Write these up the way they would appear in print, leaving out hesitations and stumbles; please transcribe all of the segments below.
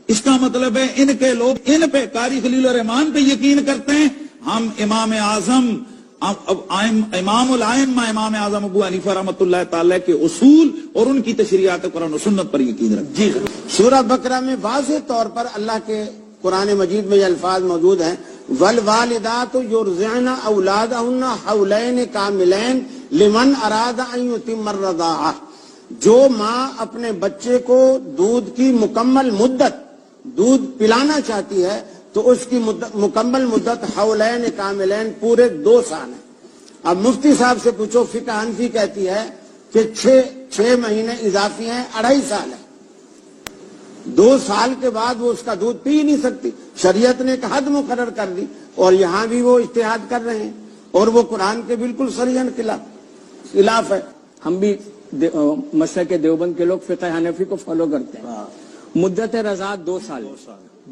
اس کا مطلب ہے ان کے لوگ ان پہ قاری خلیل الرحمان پہ یقین کرتے ہیں، ہم امام اعظم امام الائمہ امام اعظم ابو حنیفہ رحمۃ اللہ تعالی کے اصول اور ان کی تشریعات قرآن و سنت پر یقین رکھتے ہیں۔ جی سورہ بقرہ میں واضح طور پر اللہ کے قرآن مجید میں یہ الفاظ موجود ہیں، والوالدات یرضعن اولادہن حولین کاملین لمن اراد ان یتم الرضاعہ، جو ماں اپنے بچے کو دودھ کی مکمل مدت دودھ پلانا چاہتی ہے تو اس کی مکمل مدت حولین کاملین پورے 2 سال ہے۔ اب مفتی صاحب سے پوچھو، فقہ حنفی کہتی ہے کہ 6 مہینے اضافی ہیں، 2.5 سال ہے۔ 2 سال کے بعد وہ اس کا دودھ پی نہیں سکتی، شریعت نے ایک حد مقرر کر دی، اور یہاں بھی وہ اجتہاد کر رہے ہیں اور وہ قرآن کے بالکل صریحاً خلاف ہے۔ ہم بھی مسلک دیوبند کے لوگ فقہ حنفی کو فالو کرتے ہیں۔ مدت رضاعت 2 سال،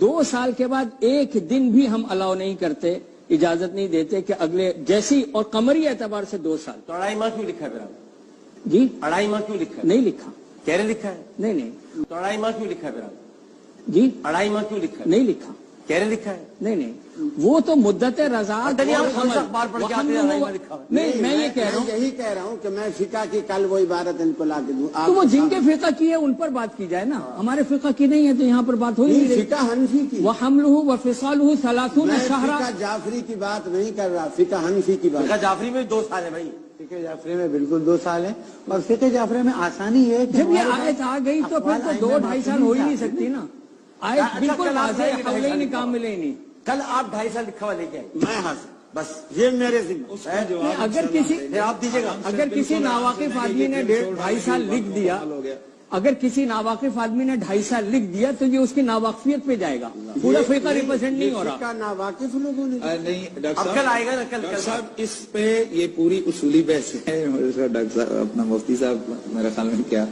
2 سال کے بعد ایک دن بھی ہم الاؤ نہیں کرتے، اجازت نہیں دیتے کہ اگلے جیسی اور قمری اعتبار سے 2 سال۔ تو 2.5 ماہ کیوں لکھا ہے پھر آپ؟ جی 2.5 ماہ کیوں لکھا ہے؟ نہیں لکھا، کہہ رہے لکھا ہے؟ نہیں نہیں تو 2.5 ماہ کیوں لکھا ہے پھر آپ؟ جی 2.5 ماہ کیوں لکھا ہے؟ نہیں لکھا، کہہ رہے لکھا ہے؟ نہیں نہیں وہ تو مدت رضاعت نہیں، آپ اور کون سا حمل، اخبار پڑھ کے وہ آتے ہیں ہم 2.5 لوگوں- ماہ لکھا ہے؟ نہیں میں یہ کہہ رہا ہوں، یہی کہہ رہا ہوں کہ میں فقہ کی کل وہ عبارت ان کو لا کے دوں۔ تو وہ جن کے فقہ کی ہے ان پر بات کی جائے نا، ہمارے فقہ کی نہیں ہے تو یہاں پر بات ہو ہی نہیں رہی۔ فقہ حنفی کی، وَحَمْلُهُ وَفِصَالُهُ 30 میں شهرا۔ فقہ جعفری کی بات نہیں کر رہا، فقہ حنفی کی بات۔ فقہ جعفری میں 2 سال ہے بھائی۔ فقہ جعفری میں بالکل 2 سال ہے، اور فقہ جعفری میں آسانی یہ ہے کہ جب یہ آیت آ گئی تو پھر تو 2-2.5 سال ہو ہی نہیں سکتی نا، آیت بالکل واضح ہے، حولین کاملین۔ کل آپ 2.5 سال لکھا ہوا لے کے آئے، میں حاضر، بس یہ میرے ذمہ ہے۔ اگر کسی پھر آپ دیجیے گا۔ اگر کسی ناواقف آدمی نے 2.5 سال لکھ دیا، اگر کسی ناواقف آدمی نے 2.5 سال لکھ دیا تو یہ اس کی ناواقفیت پہ جائے گا، پورا فقہ ریپرزینٹ نہیں ہو رہا۔ فقہ ناواقف لوگوں نے نہیں ڈاکٹر اب صاحب، کل آئے گا نا، کل ڈاکٹر صاحب اس پہ یہ پوری اصولی بحث ہے۔ ڈاکٹر صاحب اپنا مفتی صاحب میرے خیال میں کیا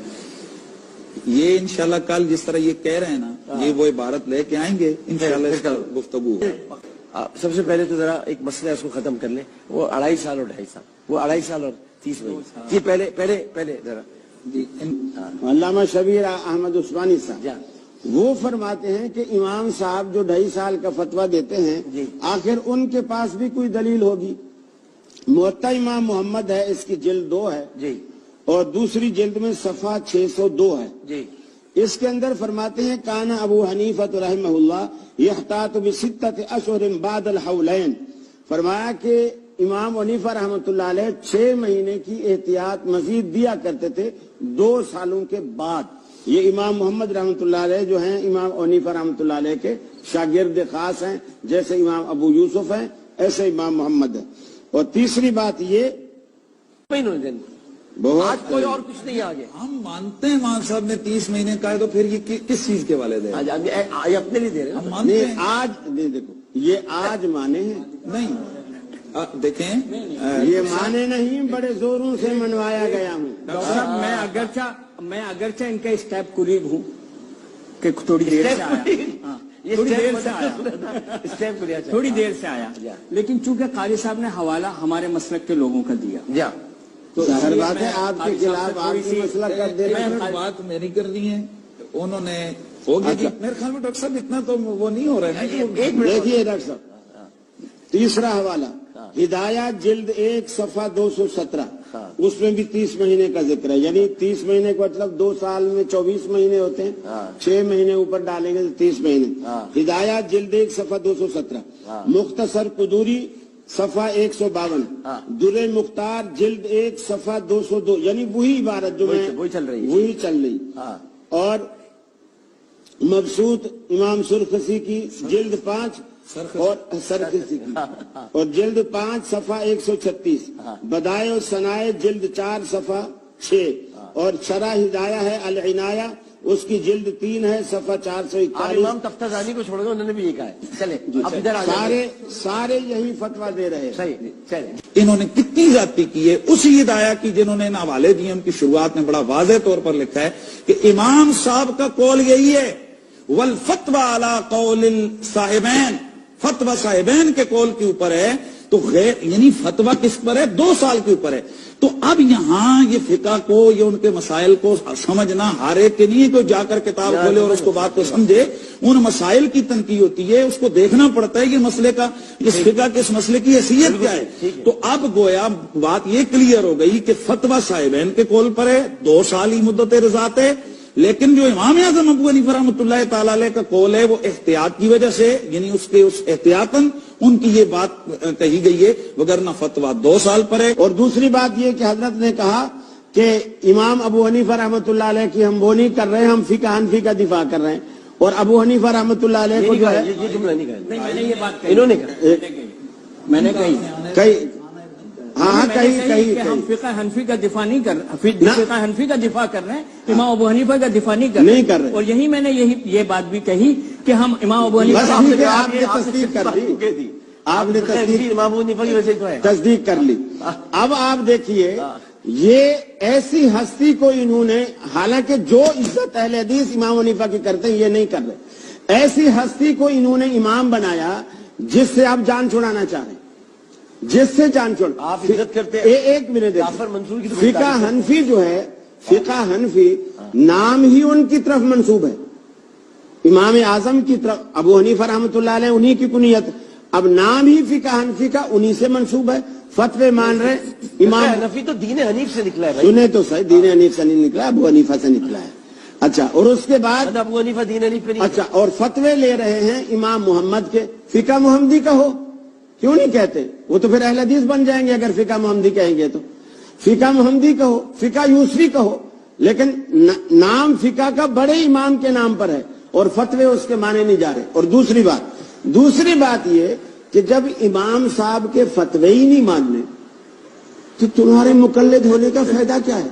یہ انشاءاللہ کل جس طرح یہ کہہ رہے ہیں نا، یہ وہ عبارت لے کے آئیں گے انشاءاللہ، اس کا گفتگو ہوگا۔ سب سے پہلے تو ذرا ایک مسئلہ ہے، اس کو ختم کر لیں۔ وہ 2.5 سال اور 2.5 سال، وہ 2.5 سال اور 30 مہینے۔ جی پہلے ذرا جی علامہ شبیر احمد عثمانی صاحب وہ فرماتے ہیں کہ امام صاحب جو 2.5 سال کا فتویٰ دیتے ہیں، جی، آخر ان کے پاس بھی کوئی دلیل ہوگی۔ موطا امام محمد ہے، اس کی جلد 2 ہے، جی اور دوسری جلد میں صفحہ 602 ہے۔ جی اس کے اندر فرماتے ہیں کانا ابو حنیفہ رحمہ اللہ یحتاط بستۃ اشہر بعد الحولین، فرمایا کہ امام حنیفہ رحمۃ اللہ علیہ 6 مہینے کی احتیاط مزید دیا کرتے تھے 2 سالوں کے بعد۔ یہ امام محمد رحمۃ اللہ علیہ جو ہیں امام حنیفہ رحمۃ اللہ علیہ کے شاگرد خاص ہیں، جیسے امام ابو یوسف ہیں ایسے امام محمد ہیں۔ اور تیسری بات یہ مہینوں دن، بہت آج کوئی اور کچھ نہیں آگے۔ ہم مانتے ہیں مان صاحب نے 30 مہینے کا ہے، تو پھر یہ کس چیز کے والے دے؟ آج یہ اپنے لیے دے رہے ہم ہیں۔ مانتے نہیں، ہیں آج نہیں، دیکھو یہ آج مانے ہیں، نہیں دیکھیں یہ مانے نہیں، بڑے زوروں سے منوایا گیا ہوں۔ ڈاکٹر صاحب میں اگرچہ ان کا اسٹیپ قریب ہوں کہ تھوڑی دیر سے آیا، ہاں، تھوڑی دیر سے آیا، تھوڑی دیر سے آیا، لیکن چونکہ قاری صاحب نے حوالہ ہمارے مسلک کے لوگوں کا دیا جا تو ظاہر بات ہے آپ کے خلاف آپ کی مسئلہ کر دے رہے ہیں۔ بات میری کرنی ہے، انہوں نے ہوگی کہ میرے خیال میں ڈاکٹر صاحب اتنا تو وہ نہیں ہو رہا ہے نا کہ دیکھیے ڈاکٹر صاحب، تیسرا حوالہ ہدایات جلد 1 صفحہ 217، اس میں بھی 30 مہینے کا ذکر ہے، یعنی 30 مہینے کا مطلب 2 سال میں 24 مہینے ہوتے ہیں، 6 مہینے اوپر ڈالیں گے تو 30 مہینے۔ ہدایات جلد 1 صفحہ 217، مختصر قدوری صفحہ 152، در مختار جلد 1 صفحہ 202، یعنی وہی عبارت جو میں وہی چل رہی ہے، وہی چل رہی۔ اور مبسوط امام سرخسی کی جلد 5 اور سرخسی کی اور جلد 5 صفحہ 136، بدائع و ثنائے جلد 4 صفحہ 6، اور شرح ہدایہ ہے العنایہ، اس کی جلد 3 ہے صفحہ 441۔ امام تفتزانی کو چھوڑ گئے، انہوں نے بھی یہ کہا ہے۔ چلے اب ادھر آ جائیں۔ سارے یہی فتویٰ دے رہے ہیں۔ صحیح، چلے انہوں نے کتنی زیادتی کی ہے، اسی ہدایہ کی جنہوں نے ان حوالے دیے، ان کی شروعات میں بڑا واضح طور پر لکھا ہے کہ امام صاحب کا قول یہی ہے، والفتوى علی قول الصاحبین، فتویٰ صاحبین کے قول کے اوپر ہے تو غیر یعنی فتویٰ کس پر ہے؟ 2 سال کے اوپر ہے. تو اب یہاں یہ فقہ کو یا ان کے مسائل کو سمجھنا ہر ایک کے نہیں کوئی جا کر کتاب کھولے اور اس کو بات کو سمجھے. ان مسائل کی تنقید ہوتی ہے, اس کو دیکھنا پڑتا ہے کہ مسئلے کا اس فقہ کے اس مسئلے کی حیثیت کیا ہے. تو اب گویا بات یہ کلیئر ہو گئی کہ فتویٰ صاحبین کے قول پر ہے, 2 سال ہی مدت رضاعت ہے. لیکن جو امام اعظم ابو حنیفہ رحمۃ اللہ تعالی علیہ کا قول ہے وہ احتیاط کی وجہ سے, یعنی اس احتیاطاً ان کی یہ بات کہی گئی ہے, وگرنہ فتویٰ 2 سال پر ہے. اور دوسری بات یہ کہ حضرت نے کہا کہ امام ابو حنیفہ رحمۃ اللہ علیہ کی ہم وہ نہیں کر رہے, ہم فقہ حنفی کا دفاع کر رہے ہیں. اور ابو حنیفہ رحمۃ اللہ علیہ کو جو ہے یہ جملہ نہیں کہا, میں نے یہ بات کہی, انہوں نے کہا, میں نے کہی ہاں کہیں کہ ہم فقہ حنفی کا دفاع نہیں کر رہے, فقہ حنفی کا دفاع کر رہے ہیں, امام ابو حنیفہ کا دفاع نہیں کر رہے. اور یہی میں نے یہ بات بھی کہی کہ ہم امام ابو حنیفہ آپ نے تصدیق کر لی, آپ نے تصدیق کر لی. اب آپ دیکھیے یہ ایسی ہستی کو انہوں نے, حالانکہ جو عزت اہل حدیث امام حنیفہ کی کرتے ہیں یہ نہیں کر رہے, ایسی ہستی کو انہوں نے امام بنایا جس سے آپ جان چھڑانا چاہ رہے ہیں, جس سے جان چھوڑ. آپ عزت کرتے ہیں. ایک منٹ, جعفر منصور کی فقہ حنفی جو ہے, فقہ حنفی نام ہی ان کی طرف منسوب ہے, امام اعظم کی طرف. ابو حنیفہ رحمۃ اللہ علیہ انہی کی کنیت, اب نام ہی فقہ حنفی کا انہی سے منسوب ہے. فتوے مان رہے امام حنفی تو دین حنیف سے نکلا ہے. سنے تو صحیح, دین حنیف سے نہیں نکلا, ابو حنیفہ سے نکلا ہے. اچھا, اور اس کے بعد ابو حنیفہ دین حنیف پہ نہیں. اچھا, اور فتوے لے رہے ہیں امام محمد کے. فقہ محمدی کا ہو, کیوں نہیں کہتے؟ وہ تو پھر اہل حدیث بن جائیں گے اگر فقہ محمدی کہیں گے تو. فقہ محمدی کا ہو, فقہ یوسفی کا ہو, لیکن نام فقہ کا بڑے امام کے نام پر ہے اور فتوے اس کے مانے نہیں جا رہے. اور دوسری بات یہ کہ جب امام صاحب کے فتوے ہی نہیں ماننے تو تمہارے مقلد ہونے کا فائدہ کیا ہے؟